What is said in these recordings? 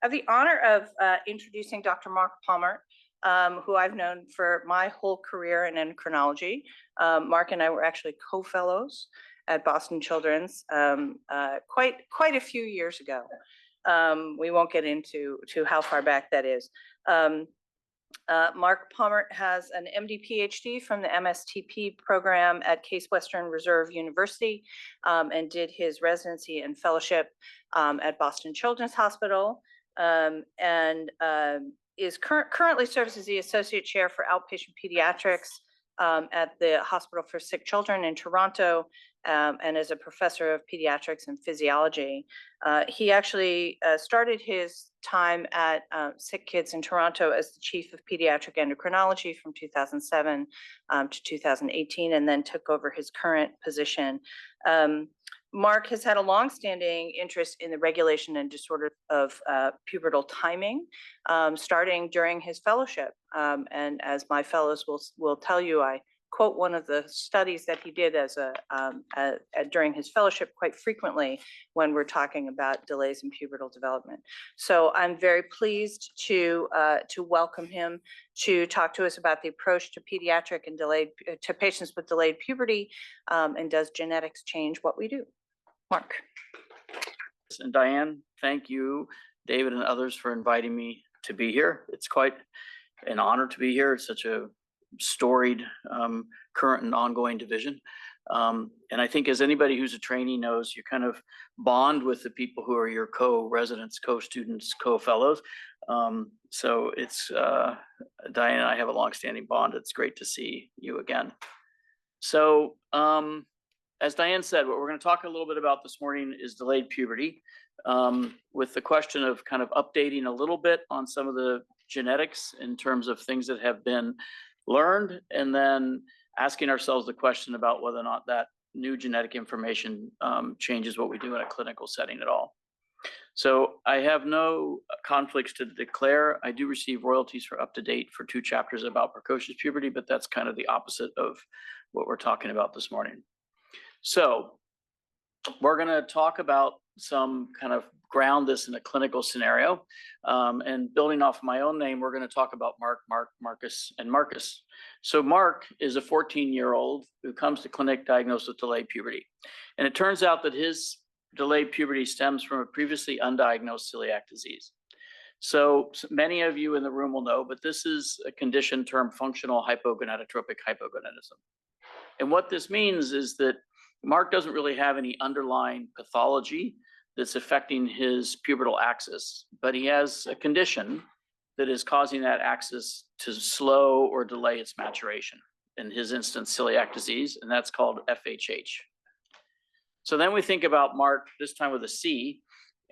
have the honor of introducing Dr. Mark Palmert, who I've known for my whole career in endocrinology. Mark and I were actually co-fellows at Boston Children's quite a few years ago. We won't get into how far back that is. Mark Palmert has an MD PhD from the MSTP program at Case Western Reserve University, and did his residency and fellowship at Boston Children's Hospital, and currently serves as the Associate Chair for Outpatient Pediatrics at the Hospital for Sick Children in Toronto, and as a professor of pediatrics and physiology. He actually started his time at Sick Kids in Toronto as the chief of pediatric endocrinology from 2007 to 2018, and then took over his current position. Mark has had a longstanding interest in the regulation and disorder of pubertal timing, starting during his fellowship. And as my fellows will tell you, I quote one of the studies that he did during his fellowship quite frequently when we're talking about delays in pubertal development. So I'm very pleased to welcome him to talk to us about the approach to pediatric and to patients with delayed puberty, and does genetics change what we do? Mark. And Diane, thank you, David and others, for inviting me to be here. It's quite an honor to be here. It's such a storied current and ongoing division. And I think as anybody who's a trainee knows, you kind of bond with the people who are your co-residents, co-students, co-fellows. So it's, Diane and I have a longstanding bond. It's great to see you again. So as Diane said, what we're going to talk a little bit about this morning is delayed puberty, with the question of kind of updating a little bit on some of the genetics in terms of things that have been learned, and then asking ourselves the question about whether or not that new genetic information changes what we do in a clinical setting at all. So I have no conflicts to declare. I do receive royalties for up to date for 2 chapters about precocious puberty, but that's kind of the opposite of what we're talking about this morning. So we're going to talk about some kind of ground this in a clinical scenario. And building off my own name, we're going to talk about Mark, Marcus, and Marcus. So Mark is a 14-year-old who comes to clinic diagnosed with delayed puberty. And it turns out that his delayed puberty stems from a previously undiagnosed celiac disease. So many of you in the room will know, but this is a condition termed functional hypogonadotropic hypogonadism. And what this means is that Mark doesn't really have any underlying pathology that's affecting his pubertal axis, but he has a condition that is causing that axis to slow or delay its maturation. In his instance, celiac disease, and that's called FHH. So then we think about Mark, this time with a C,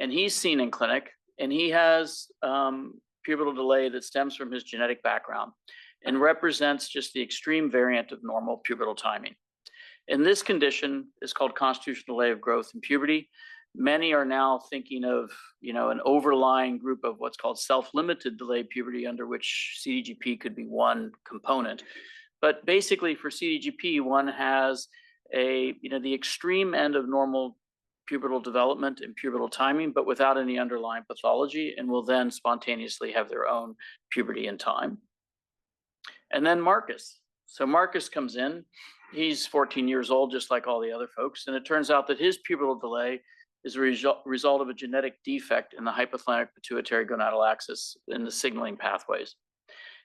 and he's seen in clinic, and he has pubertal delay that stems from his genetic background and represents just the extreme variant of normal pubertal timing. And this condition is called constitutional delay of growth in puberty. Many are now thinking of, an overlying group of what's called self-limited delayed puberty, under which CDGP could be one component. But basically for CDGP, one has the extreme end of normal pubertal development and pubertal timing, but without any underlying pathology, and will then spontaneously have their own puberty in time. And then Marcus. So Marcus comes in. He's 14 years old, just like all the other folks. And it turns out that his pubertal delay is a result of a genetic defect in the hypothalamic pituitary gonadal axis in the signaling pathways.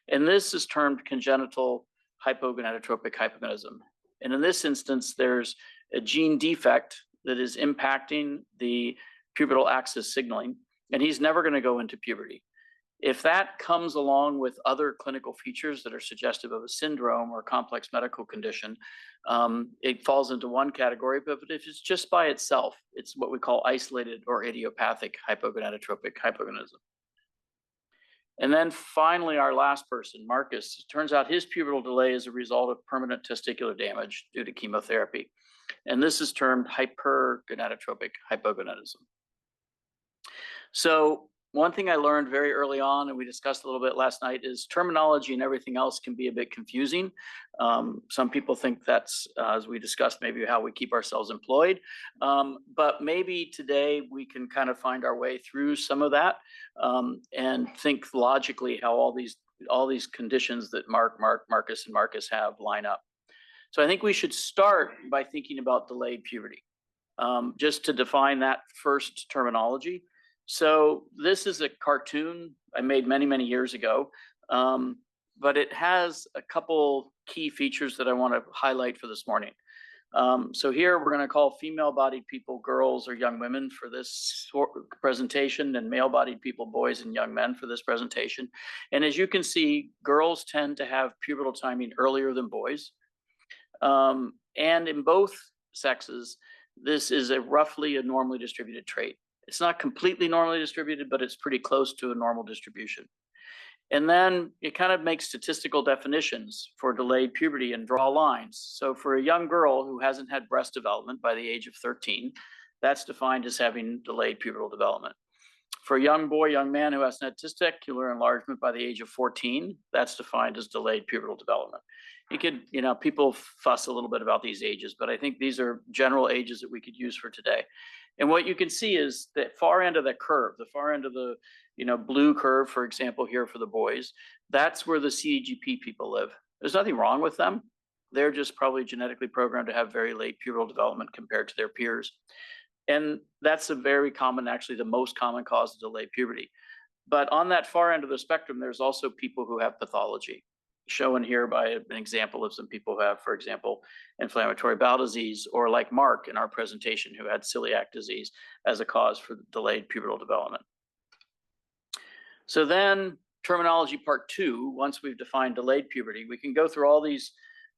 And this is termed congenital hypogonadotropic hypogonadism. And in this instance, there's a gene defect that is impacting the pubertal axis signaling, and he's never going to go into puberty. If that comes along with other clinical features that are suggestive of a syndrome or a complex medical condition, it falls into one category. But if it's just by itself, it's what we call isolated or idiopathic hypogonadotropic hypogonadism. And then finally, our last person, Marcus, it turns out his pubertal delay is a result of permanent testicular damage due to chemotherapy. And this is termed hypergonadotropic hypogonadism. So one thing I learned very early on, and we discussed a little bit last night, is terminology and everything else can be a bit confusing. Some people think that's, as we discussed, maybe how we keep ourselves employed. But maybe today we can kind of find our way through some of that and think logically how all these conditions that Marcus, and Marcus have line up. So I think we should start by thinking about delayed puberty, just to define that first terminology. So this is a cartoon I made many, many years ago, but it has a couple key features that I want to highlight for this morning. So here we're going to call female-bodied people girls or young women for this presentation, and male-bodied people boys and young men for this presentation. And as you can see, girls tend to have pubertal timing earlier than boys. And in both sexes, this is roughly a normally distributed trait. It's not completely normally distributed, but it's pretty close to a normal distribution. And then it kind of makes statistical definitions for delayed puberty and draw lines. So for a young girl who hasn't had breast development by the age of 13, that's defined as having delayed pubertal development. For a young boy, young man who hasn't had testicular enlargement by the age of 14, that's defined as delayed pubertal development. You could, people fuss a little bit about these ages, but I think these are general ages that we could use for today. And what you can see is that far end of that curve, the far end of the blue curve, for example, here for the boys, that's where the CEGP people live. There's nothing wrong with them. They're just probably genetically programmed to have very late pubertal development compared to their peers. And that's a very common, actually the most common cause of delayed puberty. But on that far end of the spectrum, there's also people who have pathology, shown here by an example of some people who have, for example, inflammatory bowel disease, or like Mark in our presentation, who had celiac disease as a cause for delayed pubertal development. So then terminology part 2, once we've defined delayed puberty, we can go through all these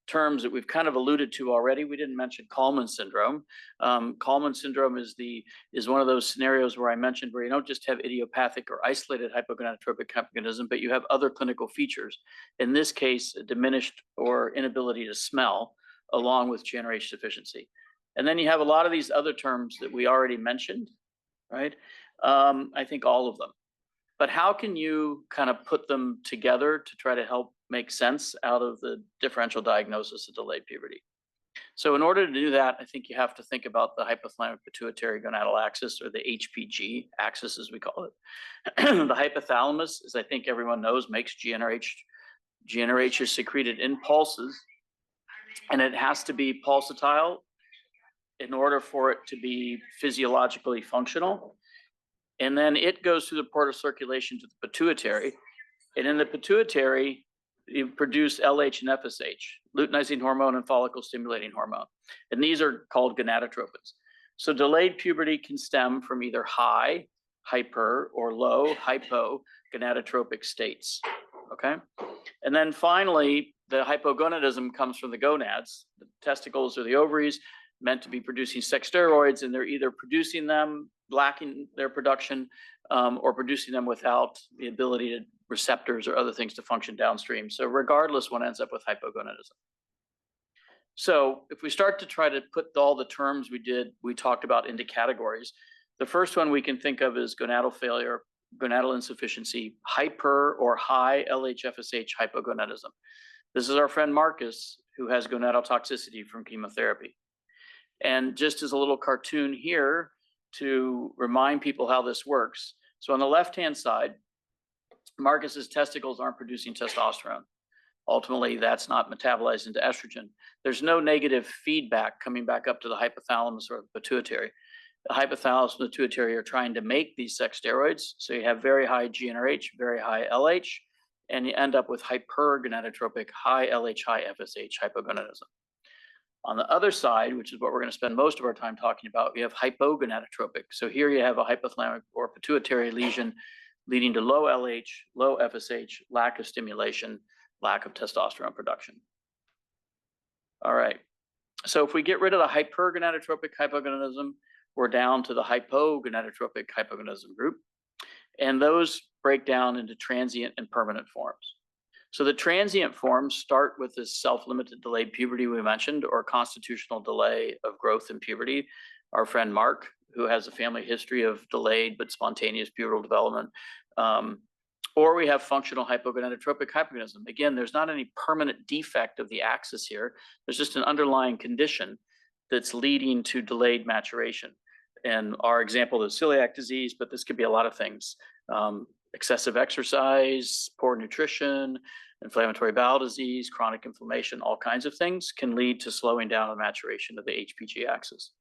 terms that we've kind of alluded to already. We didn't mention Kallmann syndrome. Kallmann syndrome is one of those scenarios where I mentioned where you don't just have idiopathic or isolated hypogonadotropic hypogonadism, but you have other clinical features. In this case, a diminished or inability to smell, along with GnRH deficiency. And then you have a lot of these other terms that we already mentioned, right? I think all of them. But how can you kind of put them together to try to help make sense out of the differential diagnosis of delayed puberty? So in order to do that, I think you have to think about the hypothalamic pituitary gonadal axis, or the HPG axis, as we call it. The hypothalamus, as I think everyone knows, makes GnRH. GnRH is secreted in pulses, and it has to be pulsatile in order for it to be physiologically functional. And then it goes through the port of circulation to the pituitary. And in the pituitary, you produce LH and FSH, luteinizing hormone and follicle stimulating hormone. And these are called gonadotropins. So delayed puberty can stem from either high, hyper, or low, hypo gonadotropic states, okay? And then finally, the hypogonadism comes from the gonads. The testicles or the ovaries meant to be producing sex steroids, and they're either producing them, lacking their production, or producing them without the ability to receptors or other things to function downstream. So regardless, one ends up with hypogonadism. So if we start to try to put all the terms we talked about into categories, the first one we can think of is gonadal failure, gonadal insufficiency, hyper or high LH-FSH hypogonadism. This is our friend Marcus, who has gonadal toxicity from chemotherapy. And just as a little cartoon here to remind people how this works. So on the left-hand side, Marcus's testicles aren't producing testosterone. Ultimately, that's not metabolized into estrogen. There's no negative feedback coming back up to the hypothalamus or the pituitary. The hypothalamus and the pituitary are trying to make these sex steroids. So you have very high GnRH, very high LH, and you end up with hypergonadotropic, high LH, high FSH hypogonadism. On the other side, which is what we're going to spend most of our time talking about, we have hypogonadotropic. So here you have a hypothalamic or pituitary lesion leading to low LH, low FSH, lack of stimulation, lack of testosterone production. All right. So if we get rid of the hypergonadotropic hypogonadism, we're down to the hypogonadotropic hypogonadism group. And those break down into transient and permanent forms. So the transient forms start with this self-limited delayed puberty we mentioned, or constitutional delay of growth in puberty. Our friend Mark who has a family history of delayed but spontaneous pubertal development. Or we have functional hypogonadotropic hypogonadism. Again, there's not any permanent defect of the axis here. There's just an underlying condition that's leading to delayed maturation. And our example is celiac disease, but this could be a lot of things. Excessive exercise, poor nutrition, inflammatory bowel disease, chronic inflammation, all kinds of things can lead to slowing down the maturation of the HPG axis.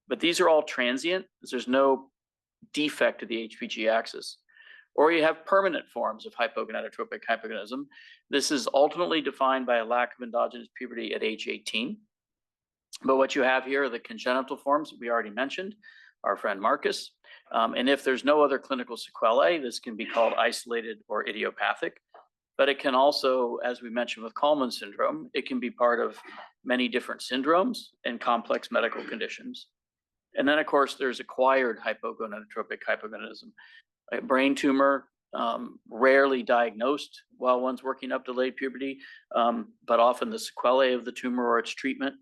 But these are all transient. There's no defect of the HPG axis. Or you have permanent forms of hypogonadotropic hypogonadism. This is ultimately defined by a lack of endogenous puberty at age 18. But what you have here are the congenital forms that we already mentioned, our friend Marcus. And if there's no other clinical sequelae, this can be called isolated or idiopathic. But it can also, as we mentioned with Kallmann syndrome, it can be part of many different syndromes and complex medical conditions. And then, of course, there's acquired hypogonadotropic hypogonadism. A brain tumor, rarely diagnosed while one's working up delayed puberty, but often the sequelae of the tumor or its treatment,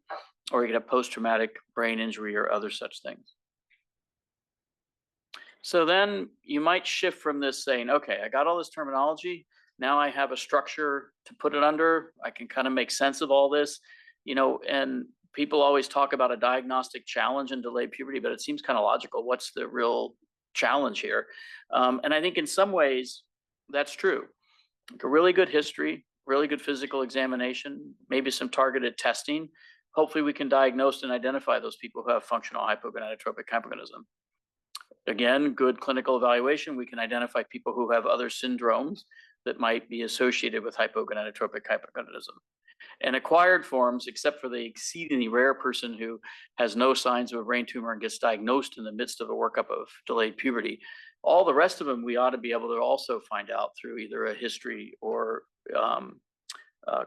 or you get a post-traumatic brain injury or other such things. So then you might shift from this saying, okay, I got all this terminology. Now I have a structure to put it under. I can kind of make sense of all this, and people always talk about a diagnostic challenge in delayed puberty, but it seems kind of logical. What's the real challenge here? And I think in some ways that's true. Like a really good history, really good physical examination, maybe some targeted testing. Hopefully we can diagnose and identify those people who have functional hypogonadotropic hypogonadism. Again, good clinical evaluation, we can identify people who have other syndromes that might be associated with hypogonadotropic hypogonadism. And acquired forms, except for the exceedingly rare person who has no signs of a brain tumor and gets diagnosed in the midst of a workup of delayed puberty, all the rest of them we ought to be able to also find out through either a history or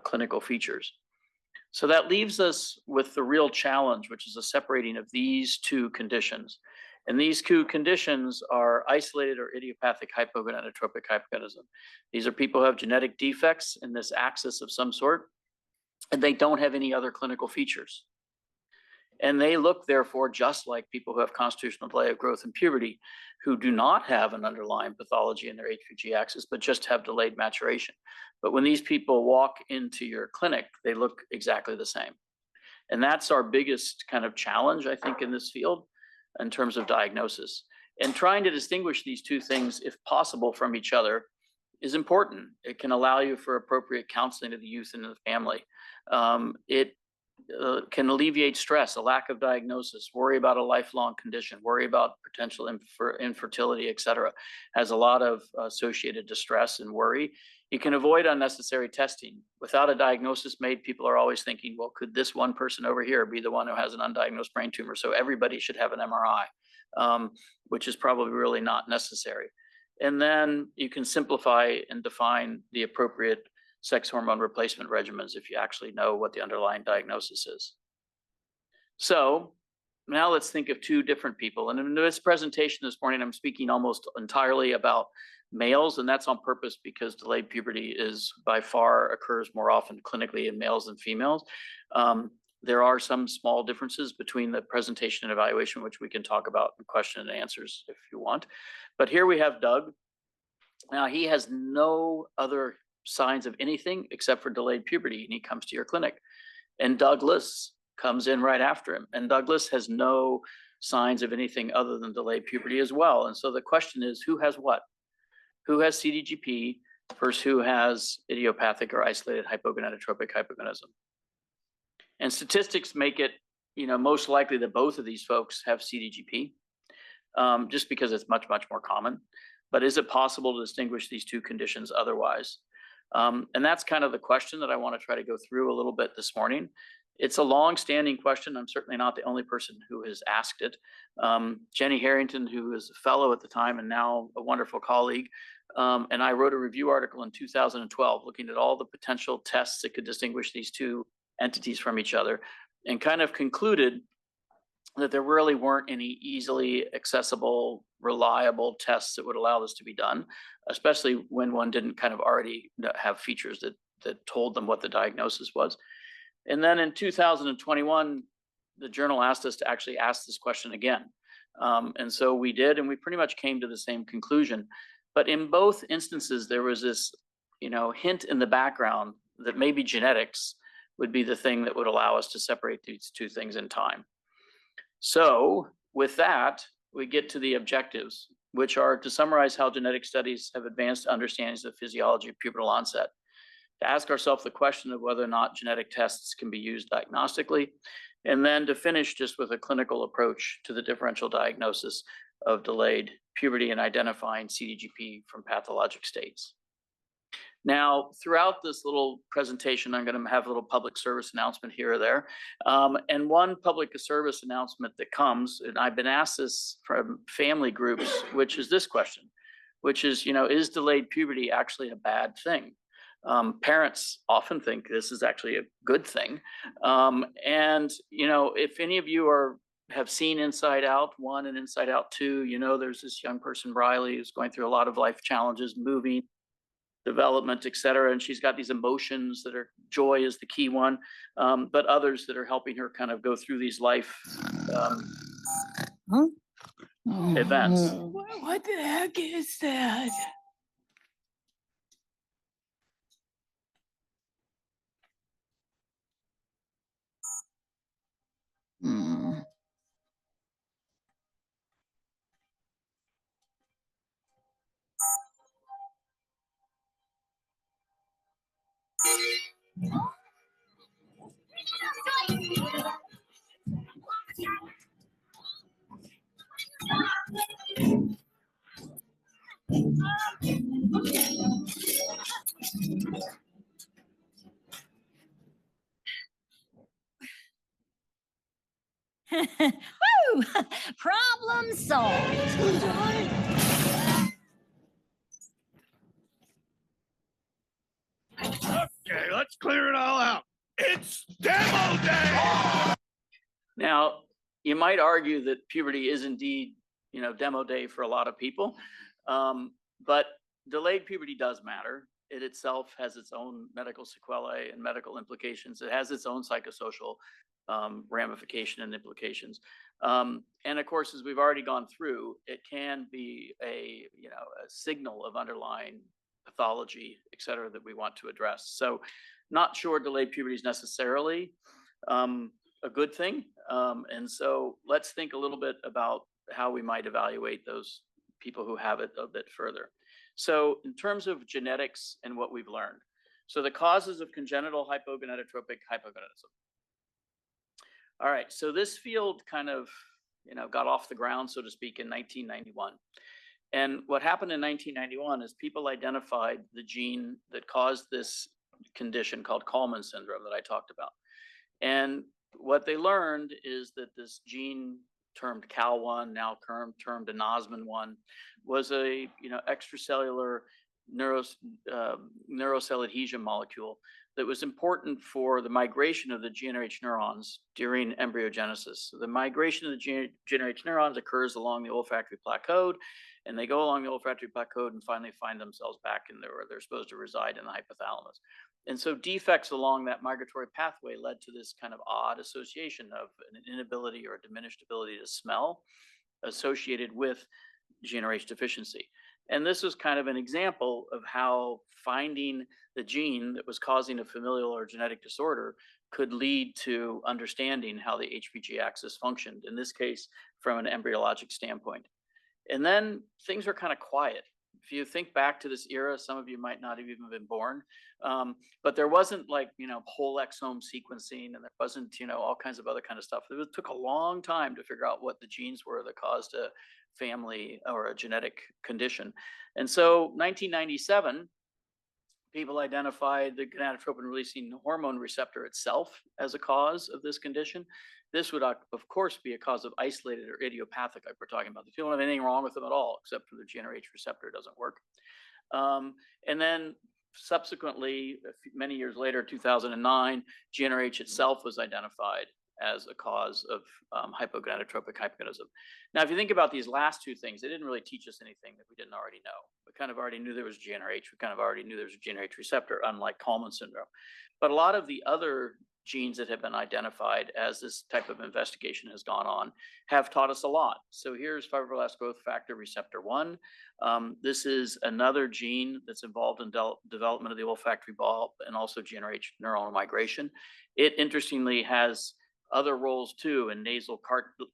clinical features. So that leaves us with the real challenge, which is the separating of these two conditions. And these two conditions are isolated or idiopathic hypogonadotropic hypogonadism. These are people who have genetic defects in this axis of some sort, and they don't have any other clinical features. And they look, therefore, just like people who have constitutional delay of growth and puberty, who do not have an underlying pathology in their HPG axis, but just have delayed maturation. But when these people walk into your clinic, they look exactly the same. And that's our biggest kind of challenge, I think, in this field in terms of diagnosis. And trying to distinguish these two things, if possible, from each other is important. It can allow you for appropriate counseling of the youth and the family. It can alleviate stress, a lack of diagnosis, worry about a lifelong condition, worry about potential infertility, et cetera, has a lot of associated distress and worry. You can avoid unnecessary testing. Without a diagnosis made, people are always thinking, well, could this one person over here be the one who has an undiagnosed brain tumor? So everybody should have an MRI, which is probably really not necessary. And then you can simplify and define the appropriate sex hormone replacement regimens if you actually know what the underlying diagnosis is. So now let's think of two different people. And in this presentation this morning, I'm speaking almost entirely about males, and that's on purpose because delayed puberty is by far occurs more often clinically in males than females. There are some small differences between the presentation and evaluation, which we can talk about in question and answers if you want. But here we have Doug. Now he has no other signs of anything except for delayed puberty, and he comes to your clinic. And Douglas comes in right after him, and Douglas has no signs of anything other than delayed puberty as well. And so the question is, who has what? Who has CDGP versus who has idiopathic or isolated hypogonadotropic hypogonadism? And statistics make it, most likely that both of these folks have CDGP, just because it's much, much more common. But is it possible to distinguish these two conditions otherwise? And that's kind of the question that I want to try to go through a little bit this morning. It's a long-standing question. I'm certainly not the only person who has asked it. Jenny Harrington, who was a fellow at the time and now a wonderful colleague, and I wrote a review article in 2012 looking at all the potential tests that could distinguish these two entities from each other, and kind of concluded that there really weren't any easily accessible, reliable tests that would allow this to be done, especially when one didn't kind of already have features that told them what the diagnosis was. And then in 2021, the journal asked us to actually ask this question again. And so we did, and we pretty much came to the same conclusion. But in both instances, there was this, hint in the background that maybe genetics would be the thing that would allow us to separate these two things in time. So with that, we get to the objectives, which are to summarize how genetic studies have advanced understandings of physiology of pubertal onset, to ask ourselves the question of whether or not genetic tests can be used diagnostically, and then to finish just with a clinical approach to the differential diagnosis of delayed puberty and identifying CDGP from pathologic states. Now, throughout this little presentation, I'm going to have a little public service announcement here or there. And one public service announcement that comes, and I've been asked this from family groups, which is this question, which is, is delayed puberty actually a bad thing? Parents often think this is actually a good thing. And, if any of you have seen Inside Out 1 and Inside Out 2, there's this young person, Riley, who's going through a lot of life challenges, moving, development, et cetera. And she's got these emotions that are, joy is the key one, but others that are helping her kind of go through these life events. What the heck is that? Woo! Problem solved. Okay, let's clear it all out. It's demo day! Now, you might argue that puberty is indeed, demo day for a lot of people, but delayed puberty does matter. It itself has its own medical sequelae and medical implications. It has its own psychosocial ramification and implications. And of course, as we've already gone through, it can be a signal of underlying pathology, et cetera, that we want to address. So not sure delayed puberty is necessarily a good thing. And so let's think a little bit about how we might evaluate those people who have it a bit further. So in terms of genetics and what we've learned, so the causes of congenital hypogonadotropic hypogonadism. All right, so this field kind of, got off the ground, so to speak, in 1991. And what happened in 1991 is people identified the gene that caused this condition called Kalman syndrome that I talked about. And what they learned is that this gene termed Cal1, now termed anosmin-1, was a extracellular neurocell adhesion molecule that was important for the migration of the GnRH neurons during embryogenesis. So the migration of the GnRH neurons occurs along the olfactory plateau, and they go along the olfactory plateau and finally find themselves back in where they're supposed to reside in the hypothalamus. And so defects along that migratory pathway led to this kind of odd association of an inability or a diminished ability to smell associated with GnRH deficiency. And this was kind of an example of how finding the gene that was causing a familial or genetic disorder could lead to understanding how the HPG axis functioned, in this case, from an embryologic standpoint. And then things were kind of quiet. If you think back to this era, some of you might not have even been born, but there wasn't whole exome sequencing, and there wasn't, all kinds of other kind of stuff. It took a long time to figure out what the genes were that caused a family or a genetic condition. And so 1997, people identified the gonadotropin releasing hormone receptor itself as a cause of this condition. This would, of course, be a cause of isolated or idiopathic, like we're talking about. If you don't have anything wrong with them at all, except for the GnRH receptor doesn't work. And then subsequently, many years later, 2009, GnRH itself was identified as a cause of hypogonadotropic hypogonadism. Now, if you think about these last two things, they didn't really teach us anything that we didn't already know. We kind of already knew there was GnRH. We kind of already knew there was a GnRH receptor, unlike Kalman syndrome. But a lot of the other genes that have been identified as this type of investigation has gone on have taught us a lot. So here's fibroblast growth factor receptor 1. This is another gene that's involved in development of the olfactory bulb and also GnRH neuronal migration. It interestingly has other roles too in nasal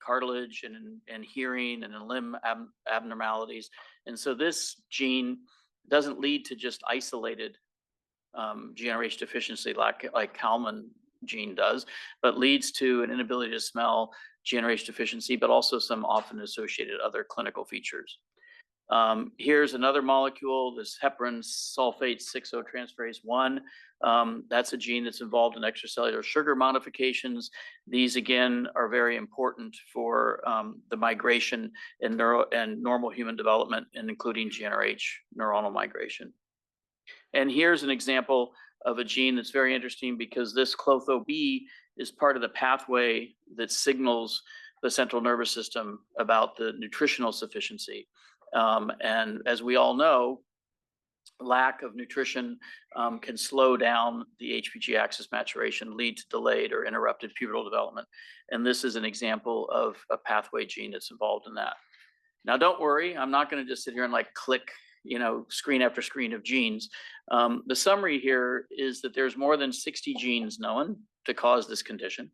cartilage and hearing and in limb abnormalities. And so this gene doesn't lead to just isolated GnRH deficiency like Kalman gene does, but leads to an inability to smell, GnRH deficiency, but also some often associated other clinical features. Here's another molecule, this heparin sulfate 6-otransferase 1. That's a gene that's involved in extracellular sugar modifications. These again are very important for the migration in normal human development, and including GnRH neuronal migration. And here's an example of a gene that's very interesting because this Clotho-B is part of the pathway that signals the central nervous system about the nutritional sufficiency. And as we all know, lack of nutrition can slow down the HPG axis maturation, lead to delayed or interrupted pubertal development. And this is an example of a pathway gene that's involved in that. Now, don't worry, I'm not going to just sit here and like click, screen after screen of genes. The summary here is that there's more than 60 genes known to cause this condition.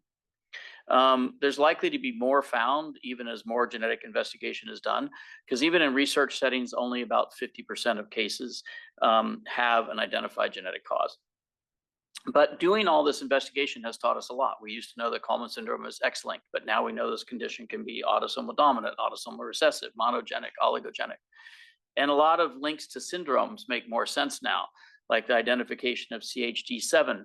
There's likely to be more found even as more genetic investigation is done, because even in research settings, only about 50% of cases have an identified genetic cause. But doing all this investigation has taught us a lot. We used to know that Kalman syndrome is X-linked, but now we know this condition can be autosomal dominant, autosomal recessive, monogenic, oligogenic. And a lot of links to syndromes make more sense now, like the identification of CHD7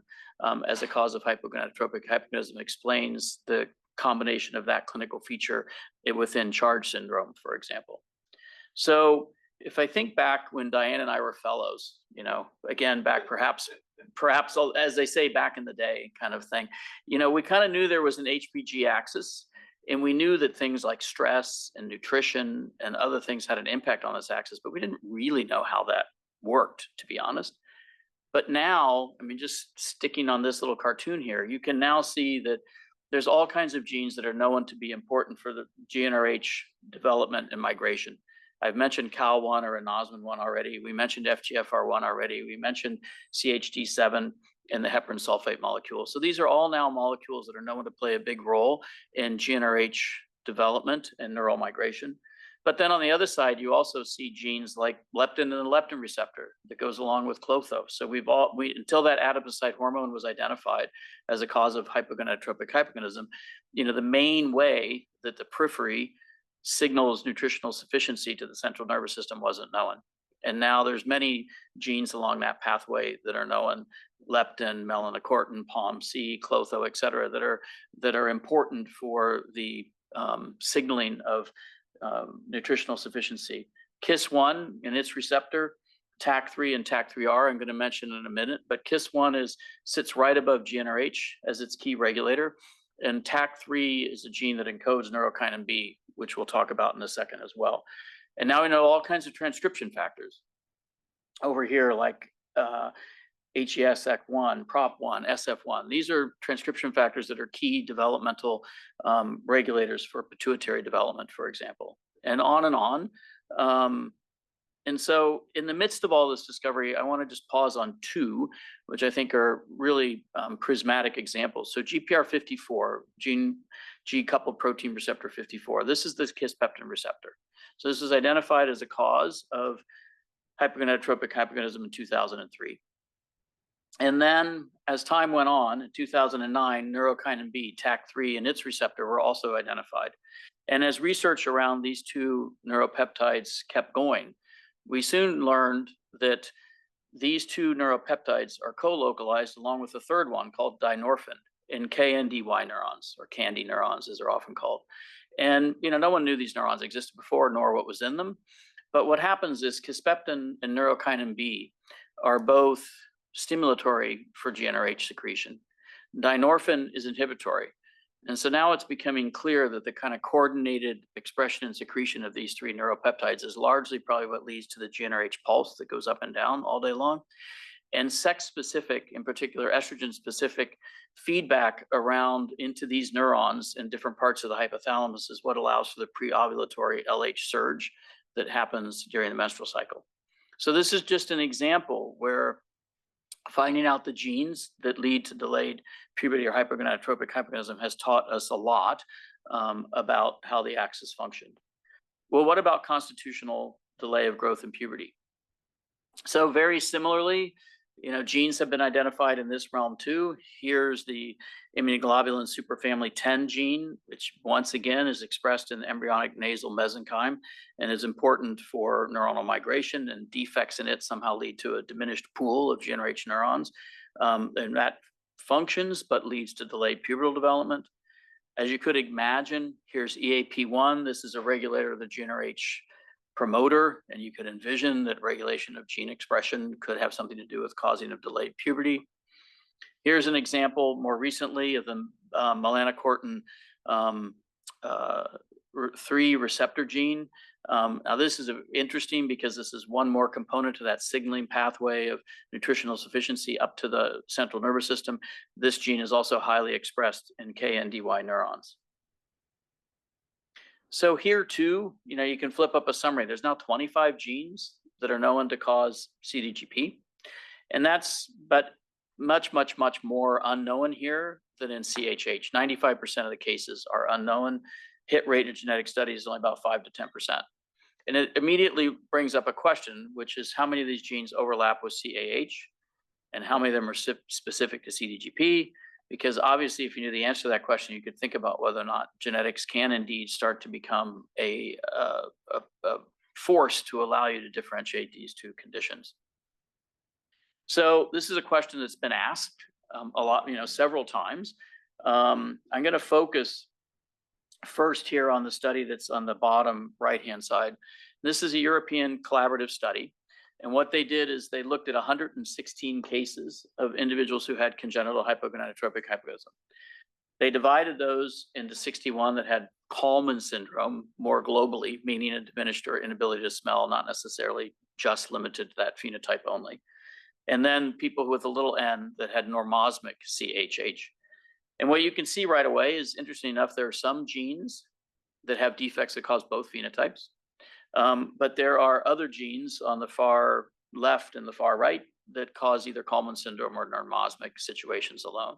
as a cause of hypogonadotropic hypogonadism explains the combination of that clinical feature within CHARGE syndrome, for example. So if I think back when Diane and I were fellows, again, back perhaps as they say back in the day kind of thing, we kind of knew there was an HPG axis, and we knew that things like stress and nutrition and other things had an impact on this axis, but we didn't really know how that worked, to be honest. But now, just sticking on this little cartoon here, you can now see that there's all kinds of genes that are known to be important for the GnRH development and migration. I've mentioned Cal1 or anosmin-1 already. We mentioned FGFR1 already. We mentioned CHD7 and the heparin sulfate molecule. So these are all now molecules that are known to play a big role in GnRH development and neural migration. But then on the other side, you also see genes like leptin and the leptin receptor that goes along with Clotho. So until that adipocyte hormone was identified as a cause of hypogonadotropic hypogonadism, the main way that the periphery signals nutritional sufficiency to the central nervous system wasn't known. And now there's many genes along that pathway that are known, leptin, melanocortin, POMC, Clotho, et cetera, that are important for the signaling of nutritional sufficiency. KIS1 and its receptor, TAC3 and TAC3R, I'm going to mention in a minute, but KIS1 sits right above GnRH as its key regulator, and TAC3 is a gene that encodes neurokinin B, which we'll talk about in a second as well. And now we know all kinds of transcription factors over here, like HESEC1, PROP1, SF1. These are transcription factors that are key developmental regulators for pituitary development, for example, and on and on. And so in the midst of all this discovery, I want to just pause on two, which I think are really prismatic examples. So GPR54, G-coupled protein receptor 54, this is this kisspeptin receptor. So this is identified as a cause of hypogonadotropic hypogonadism in 2003. And then as time went on, in 2009, neurokinin B, TAC3, and its receptor were also identified. And as research around these two neuropeptides kept going, we soon learned that these two neuropeptides are co-localized along with a third one called dynorphin in KNDY neurons, or candy neurons as they're often called. And no one knew these neurons existed before, nor what was in them. But what happens is kisspeptin and neurokinin B are both stimulatory for GnRH secretion. Dynorphin is inhibitory. And so now it's becoming clear that the kind of coordinated expression and secretion of these three neuropeptides is largely probably what leads to the GnRH pulse that goes up and down all day long. and sex-specific, in particular estrogen-specific feedback around into these neurons in different parts of the hypothalamus is what allows for the pre-ovulatory LH surge that happens during the menstrual cycle. So this is just an example where finding out the genes that lead to delayed puberty or hypogonadotropic hypogonadism has taught us a lot about how the axis functioned. Well, what about constitutional delay of growth and puberty? So very similarly, genes have been identified in this realm too. Here's the immunoglobulin superfamily 10 gene, which once again is expressed in the embryonic nasal mesenchyme and is important for neuronal migration, and defects in it somehow lead to a diminished pool of GnRH neurons. And that functions but leads to delayed pubertal development. As you could imagine, here's EAP1. This is a regulator of the GnRH promoter, and you could envision that regulation of gene expression could have something to do with causing of delayed puberty. Here's an example more recently of the melanocortin 3 receptor gene. Now this is interesting because this is one more component to that signaling pathway of nutritional sufficiency up to the central nervous system. This gene is also highly expressed in KNDY neurons. So here too, you can flip up a summary. There's now 25 genes that are known to cause CDGP. And that's, but much, much, much more unknown here than in CHH. 95% of the cases are unknown. Hit rate of genetic studies is only about 5 to 10%. And it immediately brings up a question, which is how many of these genes overlap with CAH and how many of them are specific to CDGP? Because obviously, if you knew the answer to that question, you could think about whether or not genetics can indeed start to become a force to allow you to differentiate these two conditions. So this is a question that's been asked a lot, several times. I'm going to focus first here on the study that's on the bottom right-hand side. This is a European collaborative study. And what they did is they looked at 116 cases of individuals who had congenital hypogonadotropic hypogonadism. They divided those into 61 that had Kalman syndrome more globally, meaning a diminished or inability to smell, not necessarily just limited to that phenotype only. And then people with a little n that had normosmic CHH. And what you can see right away is, interesting enough, there are some genes that have defects that cause both phenotypes. But there are other genes on the far left and the far right that cause either Kalman syndrome or normosmic situations alone.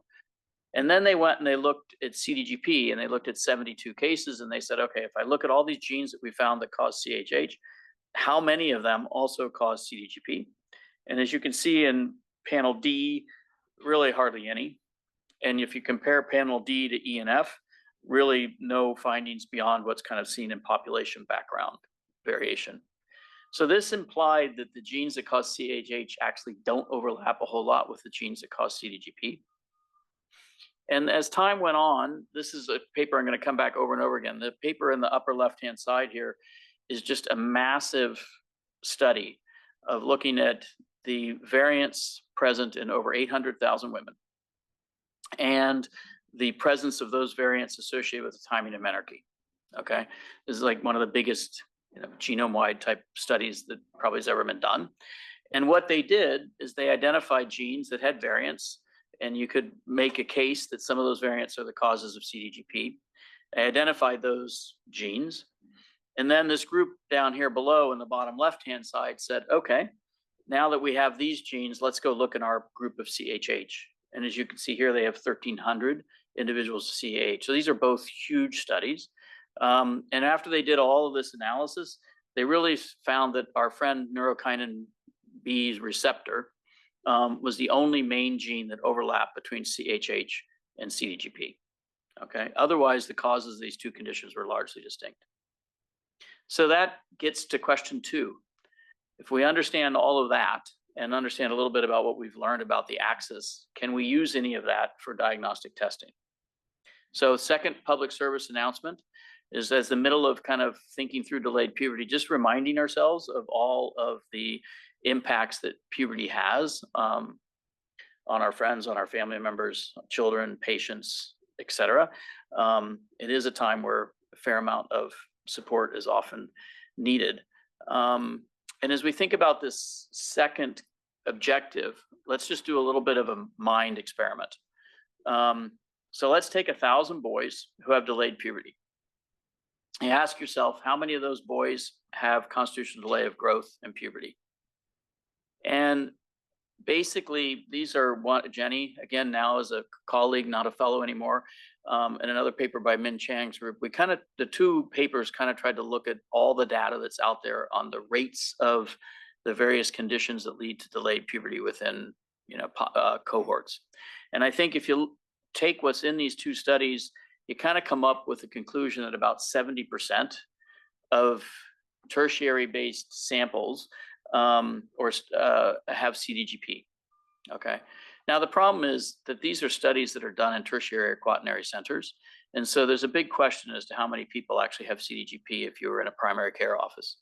And then they went and they looked at CDGP, and they looked at 72 cases, and they said, okay, if I look at all these genes that we found that cause CHH, how many of them also cause CDGP? And as you can see in panel D, really hardly any. And if you compare panel D to E and F, really no findings beyond what's kind of seen in population background variation. So this implied that the genes that cause CHH actually don't overlap a whole lot with the genes that cause CDGP. And as time went on, this is a paper I'm going to come back over and over again. The paper in the upper left-hand side here is just a massive study of looking at the variants present in over 800,000 women and the presence of those variants associated with the timing of menarche. Okay, this is like one of the biggest genome-wide type studies that probably has ever been done. And what they did is they identified genes that had variants, and you could make a case that some of those variants are the causes of CDGP. They identified those genes. And then this group down here below in the bottom left-hand side said, okay, now that we have these genes, let's go look in our group of CHH. And as you can see here, they have 1,300 individuals with CAH. So these are both huge studies. And after they did all of this analysis, they really found that our friend neurokinin B's receptor was the only main gene that overlapped between CHH and CDGP. Okay, otherwise the causes of these two conditions were largely distinct. So that gets to question 2. If we understand all of that and understand a little bit about what we've learned about the axis, can we use any of that for diagnostic testing? So second public service announcement is, as the middle of kind of thinking through delayed puberty, just reminding ourselves of all of the impacts that puberty has on our friends, on our family members, children, patients, etc. It is a time where a fair amount of support is often needed. And as we think about this second objective, let's just do a little bit of a mind experiment. So let's take 1,000 boys who have delayed puberty. You ask yourself, how many of those boys have constitutional delay of growth and puberty? And basically, these are Jenny, again, now is a colleague, not a fellow anymore, and another paper by Min Chang's group. The two papers kind of tried to look at all the data that's out there on the rates of the various conditions that lead to delayed puberty within, cohorts. And I think if you take what's in these two studies, you kind of come up with the conclusion that about 70% of tertiary-based samples have CDGP. Okay. Now the problem is that these are studies that are done in tertiary or quaternary centers, and so there's a big question as to how many people actually have CDGP if you were in a primary care office.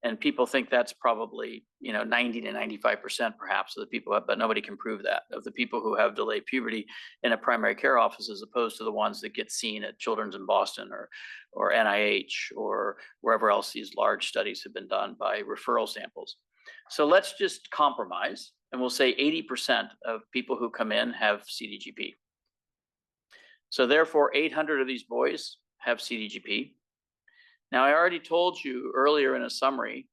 And people think that's probably 90 to 95% perhaps of the people, but nobody can prove that, of the people who have delayed puberty in a primary care office, as opposed to the ones that get seen at Children's in Boston or NIH or wherever else these large studies have been done by referral samples. So let's just compromise, and we'll say 80% of people who come in have CDGP. So therefore, 800 of these boys have CDGP. Now, I already told you earlier in a summary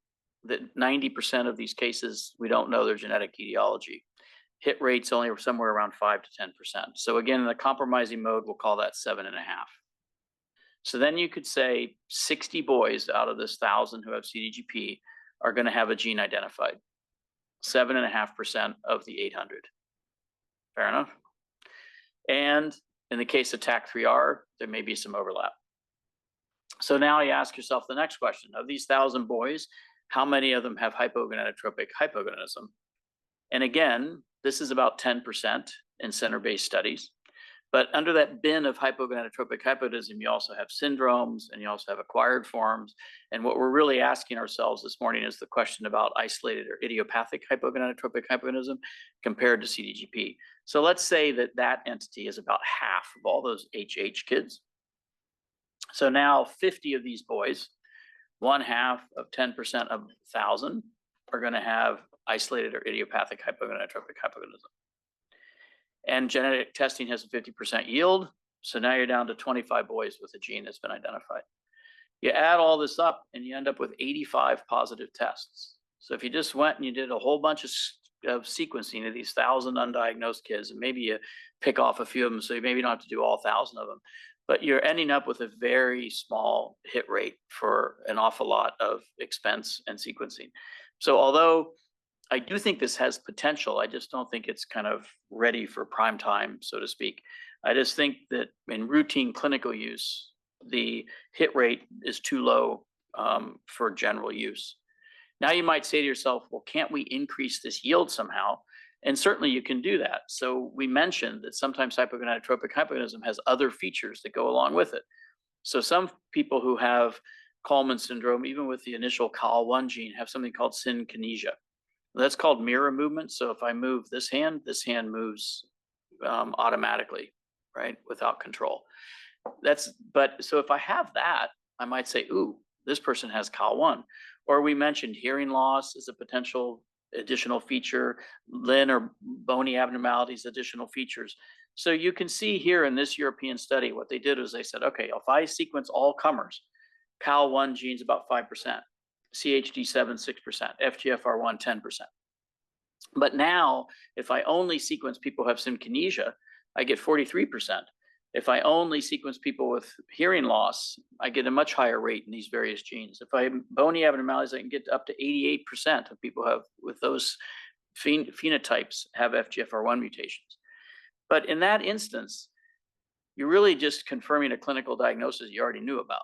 that 90% of these cases, we don't know their genetic etiology. Hit rate's only somewhere around 5 to 10%. So again, in the compromising mode, we'll call that 7.5. So then you could say 60 boys out of this 1,000 who have CDGP are going to have a gene identified. 7.5% of the 800. Fair enough? And in the case of TAC3R, there may be some overlap. So now you ask yourself the next question. Of these 1,000 boys, how many of them have hypogonadotropic hypogonadism? And again, this is about 10% in center-based studies. But under that bin of hypogonadotropic hypogonadism, you also have syndromes and you also have acquired forms. And what we're really asking ourselves this morning is the question about isolated or idiopathic hypogonadotropic hypogonadism compared to CDGP. So let's say that that entity is about half of all those HH kids. So now 50 of these boys, 1/2 of 10% of 1,000, are going to have isolated or idiopathic hypogonadotropic hypogonadism. And genetic testing has a 50% yield. So now you're down to 25 boys with a gene that's been identified. You add all this up and you end up with 85 positive tests. So if you just went and you did a whole bunch of sequencing of these 1,000 undiagnosed kids, and maybe you pick off a few of them, so you maybe don't have to do all 1,000 of them, but you're ending up with a very small hit rate for an awful lot of expense and sequencing. So although I do think this has potential, I just don't think it's kind of ready for prime time, so to speak. I just think that in routine clinical use, the hit rate is too low for general use. Now you might say to yourself, well, can't we increase this yield somehow? And certainly you can do that. So we mentioned that sometimes hypogonadotropic hypogonadism has other features that go along with it. So some people who have Kallman syndrome, even with the initial CAL1 gene, have something called synkinesia. That's called mirror movement. So if I move this hand moves automatically, right, without control. So if I have that, I might say, ooh, this person has CAL1. Or we mentioned hearing loss is a potential additional feature, limb or bony abnormalities, additional features. So you can see here in this European study, what they did was they said, okay, if I sequence all comers, CAL1 genes about 5%, CHD7, 6%, FGFR1, 10%. But now, if I only sequence people who have synkinesia, I get 43%. If I only sequence people with hearing loss, I get a much higher rate in these various genes. If I have bony abnormalities, I can get up to 88% of people who have with those phenotypes have FGFR1 mutations. But in that instance, you're really just confirming a clinical diagnosis you already knew about,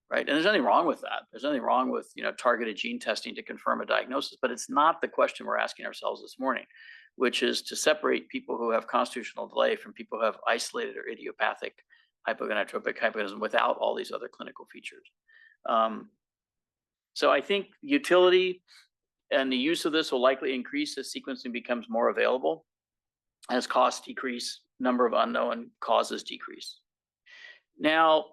right? And there's nothing wrong with that. There's nothing wrong with targeted gene testing to confirm a diagnosis, but it's not the question we're asking ourselves this morning, which is to separate people who have constitutional delay from people who have isolated or idiopathic hypogonadotropic hypogonadism without all these other clinical features. So I think utility and the use of this will likely increase as sequencing becomes more available, as costs decrease, number of unknown causes decrease. Now,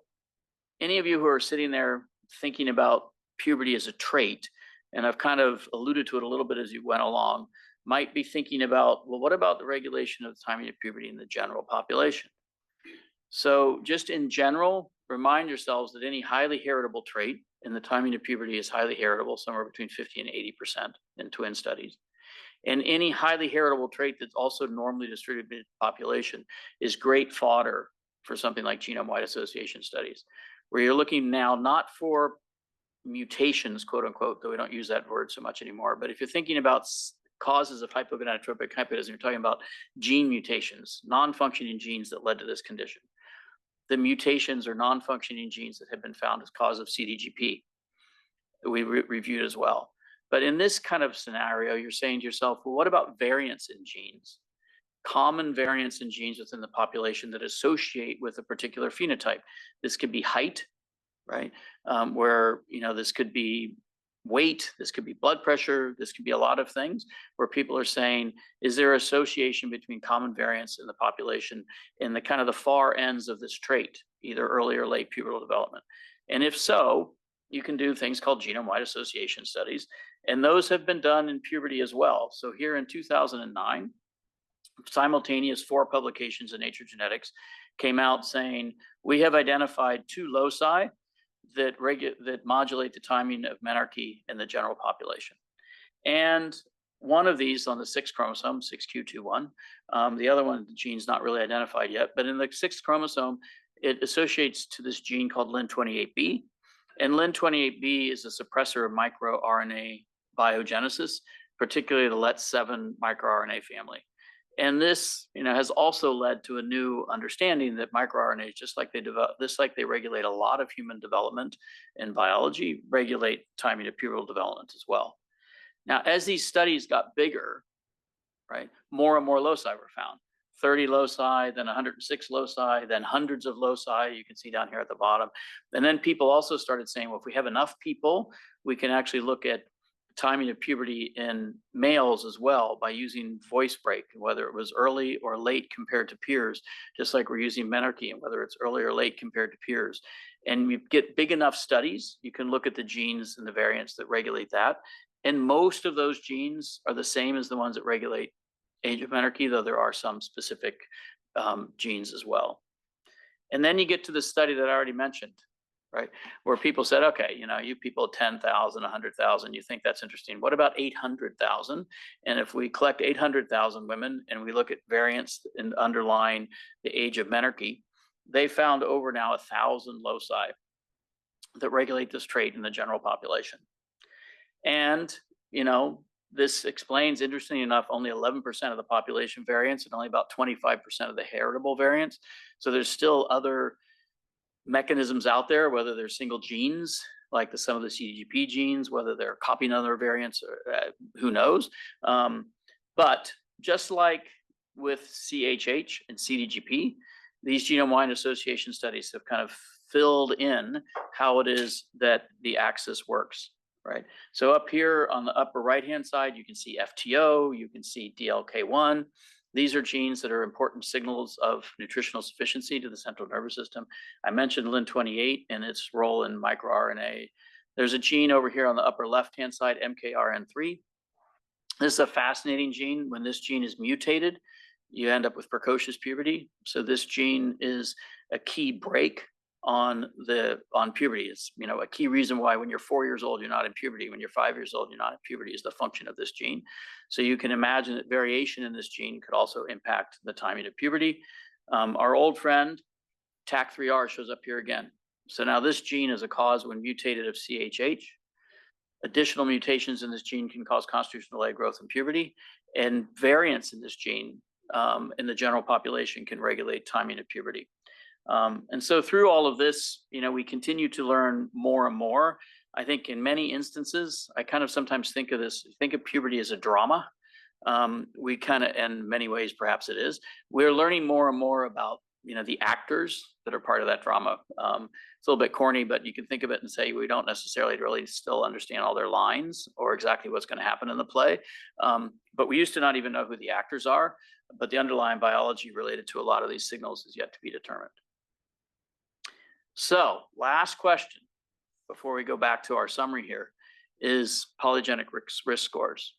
any of you who are sitting there thinking about puberty as a trait, and I've kind of alluded to it a little bit as you went along, might be thinking about, well, what about the regulation of the timing of puberty in the general population? So just in general, remind yourselves that any highly heritable trait in the timing of puberty is highly heritable, somewhere between 50 and 80% in twin studies. And any highly heritable trait that's also normally distributed in the population is great fodder for something like genome-wide association studies, where you're looking now not for mutations, quote unquote, though we don't use that word so much anymore, but if you're thinking about causes of hypogonadotropic hypogonadism, you're talking about gene mutations, non-functioning genes that led to this condition. The mutations or non-functioning genes that have been found as cause of CDGP, we reviewed as well. But in this kind of scenario, you're saying to yourself, well, what about variants in genes? Common variants in genes within the population that associate with a particular phenotype. This could be height, right? Where, this could be weight, this could be blood pressure, this could be a lot of things where people are saying, is there association between common variants in the population in the kind of the far ends of this trait, either early or late pubertal development? And if so, you can do things called genome-wide association studies, and those have been done in puberty as well. So here in 2009, simultaneous 4 publications in Nature Genetics came out saying, we have identified 2 loci that modulate the timing of menarche in the general population. And one of these on the 6th chromosome, 6q21, the other one, the gene's not really identified yet, but in the 6th chromosome, it associates to this gene called Lin28B. And Lin28B is a suppressor of microRNA biogenesis, particularly the LET7 microRNA family. And this, has also led to a new understanding that microRNAs, just like they regulate a lot of human development in biology, regulate timing of pubertal development as well. Now, as these studies got bigger, right, more and more loci were found. 30 loci, then 106 loci, then hundreds of loci, you can see down here at the bottom. And then people also started saying, well, if we have enough people, we can actually look at timing of puberty in males as well by using voice break, whether it was early or late compared to peers, just like we're using menarche, and whether it's early or late compared to peers. And you get big enough studies, you can look at the genes and the variants that regulate that. And most of those genes are the same as the ones that regulate age of menarche, though there are some specific genes as well. And then you get to the study that I already mentioned, right? Where people said, okay, you people 10,000, 100,000, you think that's interesting. What about 800,000? And if we collect 800,000 women and we look at variants and underlying the age of menarche, they found over now 1,000 loci that regulate this trait in the general population. And, this explains, interestingly enough, only 11% of the population variants and only about 25% of the heritable variants. So there's still other mechanisms out there, whether they're single genes, like some of the CDGP genes, whether they're copying other variants, who knows? But just like with CHH and CDGP, these genome-wide association studies have kind of filled in how it is that the axis works, right? So up here on the upper right-hand side, you can see FTO, you can see DLK1. These are genes that are important signals of nutritional sufficiency to the central nervous system. I mentioned Lin28 and its role in microRNA. There's a gene over here on the upper left-hand side, MKRN3. This is a fascinating gene. When this gene is mutated, you end up with precocious puberty. So this gene is a key break on puberty. It's a key reason why when you're 4 years old, you're not in puberty. When you're 5 years old, you're not in puberty, is the function of this gene. So you can imagine that variation in this gene could also impact the timing of puberty. Our old friend TAC3R shows up here again. So now this gene is a cause when mutated of CHH. Additional mutations in this gene can cause constitutional delay growth in puberty, and variants in this gene in the general population can regulate timing of puberty. And so through all of this, we continue to learn more and more. I think in many instances, I kind of sometimes think of puberty as a drama. We kind of, in many ways, perhaps it is. We're learning more and more about, the actors that are part of that drama. It's a little bit corny, but you can think of it and say, we don't necessarily really still understand all their lines or exactly what's going to happen in the play. But we used to not even know who the actors are, but the underlying biology related to a lot of these signals is yet to be determined. So last question before we go back to our summary here is polygenic risk scores.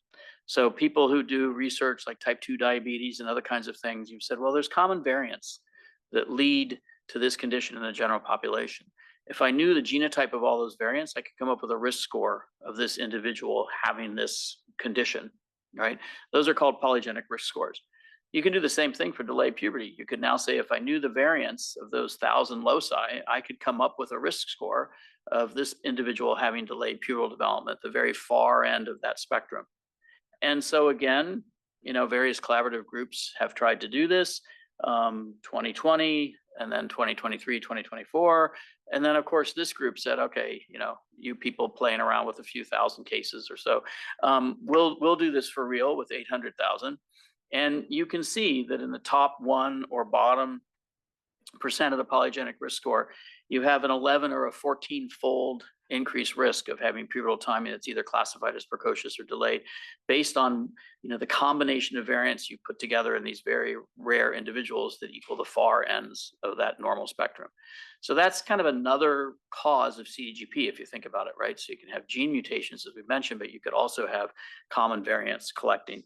So people who do research like type 2 diabetes and other kinds of things, you've said, well, there's common variants that lead to this condition in the general population. If I knew the genotype of all those variants, I could come up with a risk score of this individual having this condition, right? Those are called polygenic risk scores. You can do the same thing for delayed puberty. You could now say, if I knew the variants of those 1,000 loci, I could come up with a risk score of this individual having delayed pubertal development, the very far end of that spectrum. And so again, various collaborative groups have tried to do this, 2020, and then 2023, 2024. And then of course, this group said, okay, you people playing around with a few thousand cases or so, we'll do this for real with 800,000. And you can see that in the top 1 or bottom % of the polygenic risk score, you have an 11 or a 14-fold increased risk of having pubertal timing that's either classified as precocious or delayed, based on the combination of variants you put together in these very rare individuals that equal the far ends of that normal spectrum. So that's kind of another cause of CDGP, if you think about it, right? So you can have gene mutations, as we mentioned, but you could also have common variants collecting.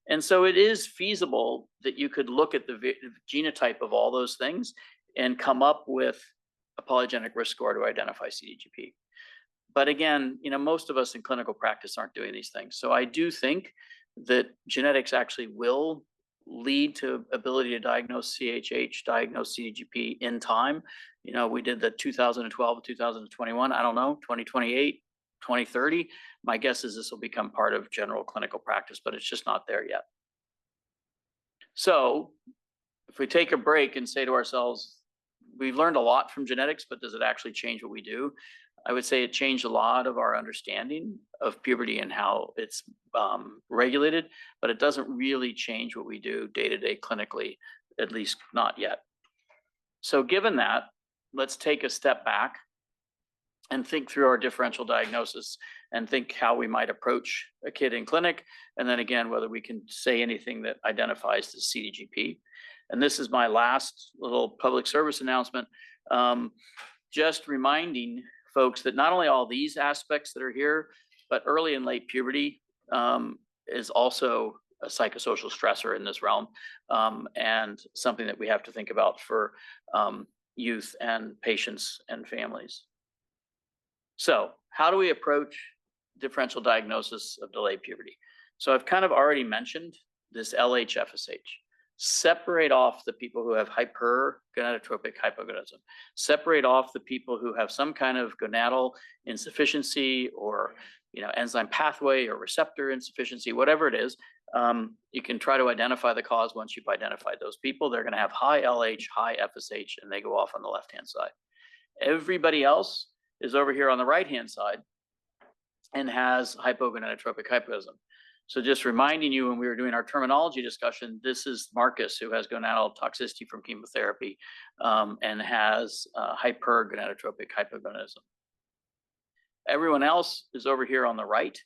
And so it is feasible that you could look at the genotype of all those things and come up with a polygenic risk score to identify CDGP. But again, most of us in clinical practice aren't doing these things. So I do think that genetics actually will lead to ability to diagnose CHH, diagnose CDGP in time. We did the 2012, 2021, I don't know, 2028, 2030. My guess is this will become part of general clinical practice, but it's just not there yet. So if we take a break and say to ourselves, we've learned a lot from genetics, but does it actually change what we do? I would say it changed a lot of our understanding of puberty and how it's regulated, but it doesn't really change what we do day to day clinically, at least not yet. So given that, let's take a step back and think through our differential diagnosis and think how we might approach a kid in clinic. And then again, whether we can say anything that identifies the CDGP. And this is my last little public service announcement. Just reminding folks that not only all these aspects that are here, but early and late puberty is also a psychosocial stressor in this realm, and something that we have to think about for youth and patients and families. So how do we approach differential diagnosis of delayed puberty? So I've kind of already mentioned this LH-FSH. Separate off the people who have hypergonadotropic hypogonadism. Separate off the people who have some kind of gonadal insufficiency or enzyme pathway or receptor insufficiency, whatever it is. You can try to identify the cause once you've identified those people. They're going to have high LH, high FSH, and they go off on the left-hand side. Everybody else is over here on the right-hand side and has hypogonadotropic hypogonadism. So just reminding you, when we were doing our terminology discussion, this is Marcus, who has gonadal toxicity from chemotherapy and has hypergonadotropic hypogonadism. Everyone else is over here on the right.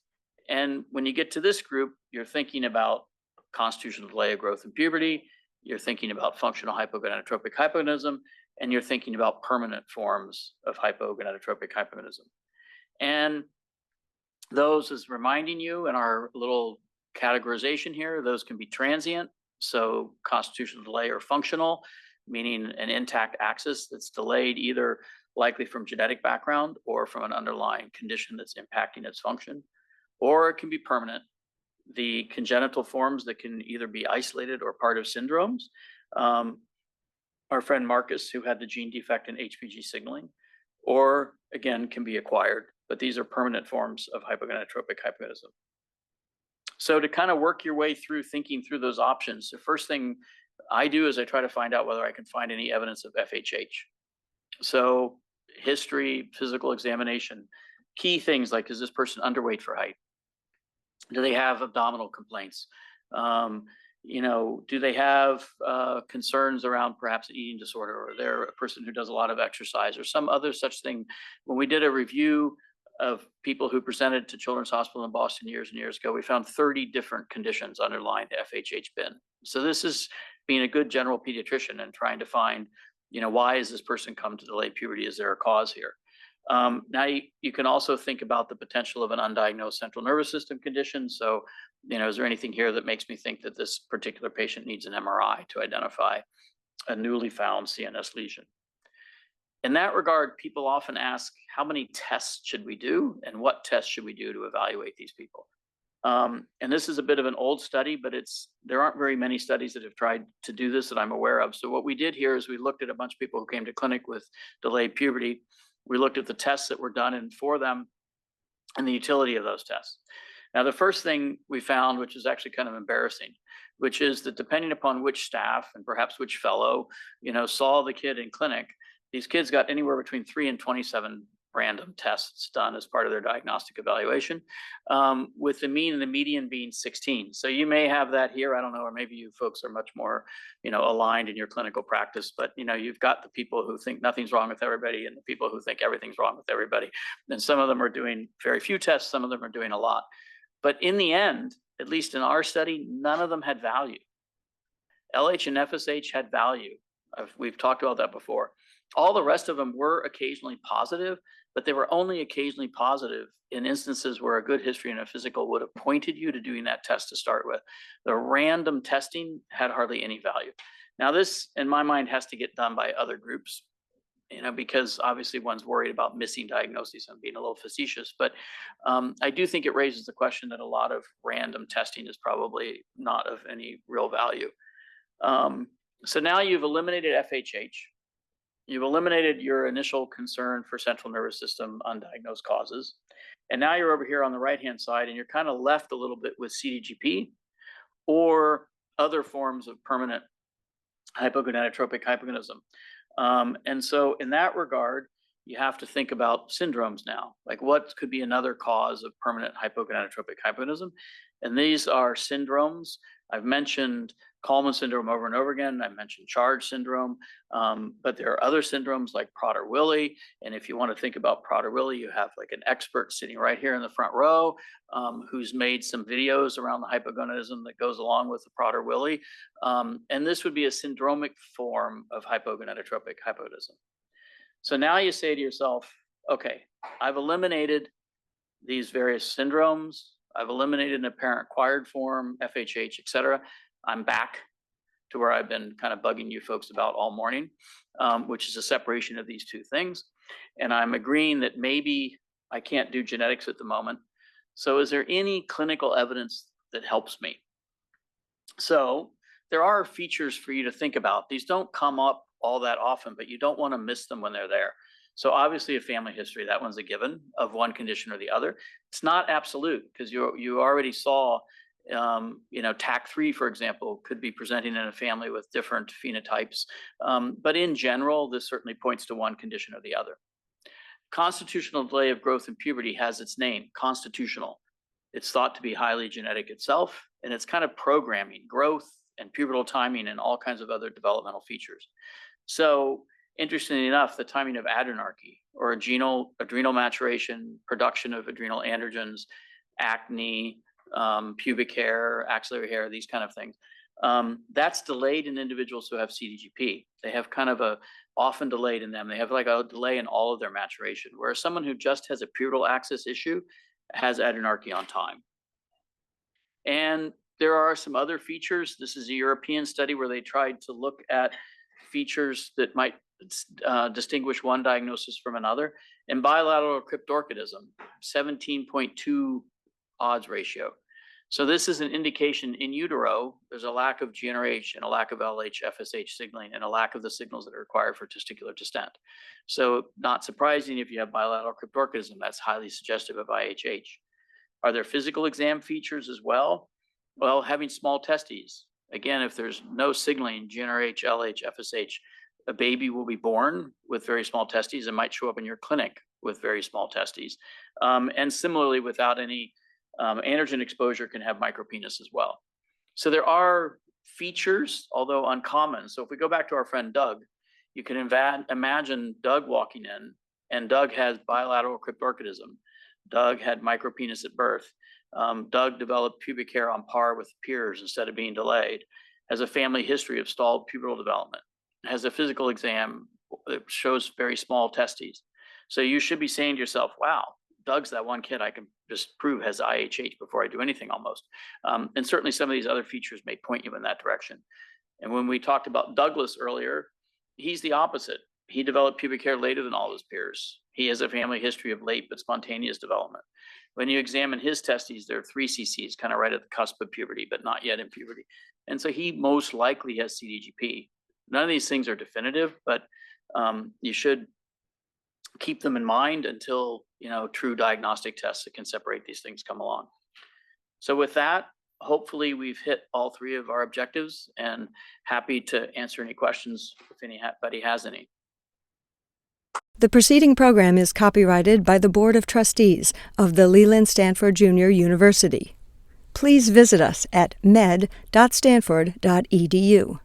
And when you get to this group, you're thinking about constitutional delay of growth and puberty, you're thinking about functional hypogonadotropic hypogonadism, and you're thinking about permanent forms of hypogonadotropic hypogonadism. And those is reminding you in our little categorization here, those can be transient. So constitutional delay or functional, meaning an intact axis that's delayed either likely from genetic background or from an underlying condition that's impacting its function, or it can be permanent. The congenital forms that can either be isolated or part of syndromes. Our friend Marcus, who had the gene defect in HPG signaling, or again, can be acquired. But these are permanent forms of hypogonadotropic hypogonadism. So to kind of work your way through thinking through those options, the first thing I do is I try to find out whether I can find any evidence of FHH. So history, physical examination, key things like, is this person underweight for height? Do they have abdominal complaints? Do they have concerns around perhaps an eating disorder, or they're a person who does a lot of exercise or some other such thing? When we did a review of people who presented to Children's Hospital in Boston years and years ago, we found 30 different conditions underlying the FHH bin. So this is being a good general pediatrician and trying to find, why has this person come to delayed puberty? Is there a cause here? Now you can also think about the potential of an undiagnosed central nervous system condition. So, is there anything here that makes me think that this particular patient needs an MRI to identify a newly found CNS lesion? In that regard, people often ask, how many tests should we do and what tests should we do to evaluate these people? And this is a bit of an old study, but there aren't very many studies that have tried to do this that I'm aware of. So what we did here is we looked at a bunch of people who came to clinic with delayed puberty. We looked at the tests that were done and for them and the utility of those tests. Now, the first thing we found, which is actually kind of embarrassing, which is that depending upon which staff and perhaps which fellow, saw the kid in clinic, these kids got anywhere between 3 and 27 random tests done as part of their diagnostic evaluation, with the mean and the median being 16. So you may have that here, I don't know, or maybe you folks are much more, aligned in your clinical practice, but you've got the people who think nothing's wrong with everybody and the people who think everything's wrong with everybody. And some of them are doing very few tests, some of them are doing a lot. But in the end, at least in our study, none of them had value. LH and FSH had value. We've talked about that before. All the rest of them were occasionally positive, but they were only occasionally positive in instances where a good history and a physical would have pointed you to doing that test to start with. The random testing had hardly any value. Now, this, in my mind, has to get done by other groups, because obviously one's worried about missing diagnoses. I'm being a little facetious, but I do think it raises the question that a lot of random testing is probably not of any real value. So now you've eliminated FHH. You've eliminated your initial concern for central nervous system undiagnosed causes. And now you're over here on the right-hand side and you're kind of left a little bit with CDGP or other forms of permanent hypogonadotropic hypogonadism. And so in that regard, you have to think about syndromes now. Like what could be another cause of permanent hypogonadotropic hypogonadism? And these are syndromes. I've mentioned Kallmann syndrome over and over again. I mentioned Charge syndrome, but there are other syndromes like Prader-Willi. And if you want to think about Prader-Willi, you have like an expert sitting right here in the front row who's made some videos around the hypogonadism that goes along with the Prader-Willi. And this would be a syndromic form of hypogonadotropic hypogonadism. So now you say to yourself, okay, I've eliminated these various syndromes. I've eliminated an apparent acquired form, FHH, et cetera. I'm back to where I've been kind of bugging you folks about all morning, which is a separation of these two things. And I'm agreeing that maybe I can't do genetics at the moment. So is there any clinical evidence that helps me? So there are features for you to think about. These don't come up all that often, but you don't want to miss them when they're there. So obviously a family history, that one's a given of one condition or the other. It's not absolute because you already saw, TAC3, for example, could be presenting in a family with different phenotypes. But in general, this certainly points to one condition or the other. Constitutional delay of growth in puberty has its name, constitutional. It's thought to be highly genetic itself, and it's kind of programming growth and pubertal timing and all kinds of other developmental features. So interestingly enough, the timing of adrenarche or adrenal maturation, production of adrenal androgens, acne, pubic hair, axillary hair, these kind of things, that's delayed in individuals who have CDGP. They have kind of a often delayed in them. They have like a delay in all of their maturation, whereas someone who just has a pubertal axis issue has adrenarche on time. And there are some other features. This is a European study where they tried to look at features that might distinguish one diagnosis from another. In bilateral cryptorchidism, 17.2 odds ratio. So this is an indication in utero, there's a lack of GnRH and a lack of LH, FSH signaling and a lack of the signals that are required for testicular descent. So not surprising if you have bilateral cryptorchidism, that's highly suggestive of IHH. Are there physical exam features as well? Well, having small testes. Again, if there's no signaling, GnRH, LH, FSH, a baby will be born with very small testes and might show up in your clinic with very small testes. And similarly, without any androgen exposure can have micropenis as well. So there are features, although uncommon. So if we go back to our friend Doug, you can imagine Doug walking in and Doug has bilateral cryptorchidism. Doug had micropenis at birth. Doug developed pubic hair on par with peers instead of being delayed, has a family history of stalled pubertal development, has a physical exam that shows very small testes. So you should be saying to yourself, wow, Doug's that one kid I can just prove has IHH before I do anything almost. And certainly some of these other features may point you in that direction. And when we talked about Douglas earlier, he's the opposite. He developed pubic hair later than all his peers. He has a family history of late but spontaneous development. When you examine his testes, there are 3 cc's, kind of right at the cusp of puberty, but not yet in puberty. And so he most likely has CDGP. None of these things are definitive, but you should keep them in mind until, true diagnostic tests that can separate these things come along. So with that, hopefully we've hit all 3 of our objectives, and happy to answer any questions if anybody has any. The preceding program is copyrighted by the Board of Trustees of the Leland Stanford Junior University. Please visit us at med.stanford.edu.